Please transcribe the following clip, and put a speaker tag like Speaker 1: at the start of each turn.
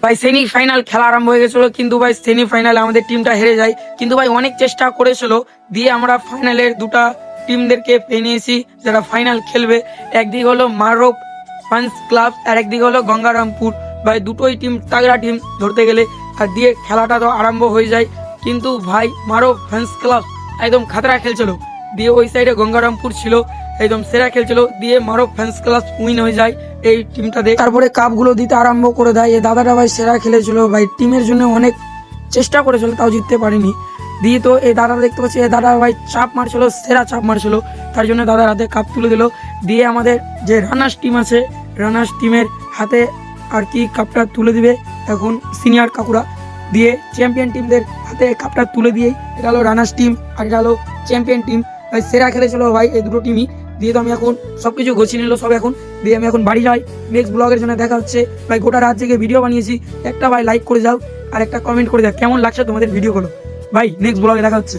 Speaker 1: ভাই সেমিফাইনাল খেলা আরম্ভ হয়ে গেছিল, কিন্তু ভাই সেমিফাইনালে আমাদের টিমটা হেরে যায়। কিন্তু ভাই অনেক চেষ্টা করেছিল, দিয়ে আমরা ফাইনালের দুটা টিমদেরকে পেয়ে নিয়েছি যারা ফাইনাল খেলবে। একদিকে হলো মারক ফান্স ক্লাব আর একদিকে হলো গঙ্গারামপুর। ভাই দুটোই টিম তাগড়া টিম ধরতে গেলে, আর দিয়ে খেলাটা তো আরম্ভ হয়ে যায়। কিন্তু ভাই মারক ফান্স ক্লাব একদম খাতরা খেলছিল, দিয়ে ওই সাইডে গঙ্গারামপুর ছিল একদম সেরা খেলছিল, দিয়ে মারক ফ্যান্স ক্লাব উইন হয়ে যায় এই টিমটাতে। তারপরে কাপগুলো দিতে আরম্ভ করে দেয়। এই দাদাটা ভাই সেরা খেলেছিল, ভাই টিমের জন্য অনেক চেষ্টা করেছিল, তাও জিততে পারিনি। দিয়ে তো এই দাদা দেখতে পাচ্ছি, এই দাদা ভাই চাপ মারছিল, সেরা চাপ মারছিল, তার জন্য দাদার হাতে কাপ তুলে দিল। দিয়ে আমাদের যে রানার্স টিম আছে, রানার্স টিমের হাতে আর কি কাপটা তুলে দিবে এখন সিনিয়র কাকুরা। দিয়ে চ্যাম্পিয়ন টিমদের হাতে কাপটা তুলে দিয়ে, এটা হলো রানার্স টিম আর এটা হলো চ্যাম্পিয়ন টিম। ভাই সেরা খেলেছিল ভাই এই দুটো টিমই। দিয়ে তো আমি এখন সবকিছু গোছিয়ে নিল সব এখন, দিয়ে আমি এখন বাড়ি যাই। নেক্সট ব্লগের জন্য দেখা হচ্ছে। ভাই গোটা রাত থেকে ভিডিও বানিয়েছি, একটা ভাই লাইক করে যাও আর একটা কমেন্ট করে যাও কেমন লাগছে তোমাদের ভিডিওগুলো। ভাই নেক্সট ব্লগে দেখা হচ্ছে।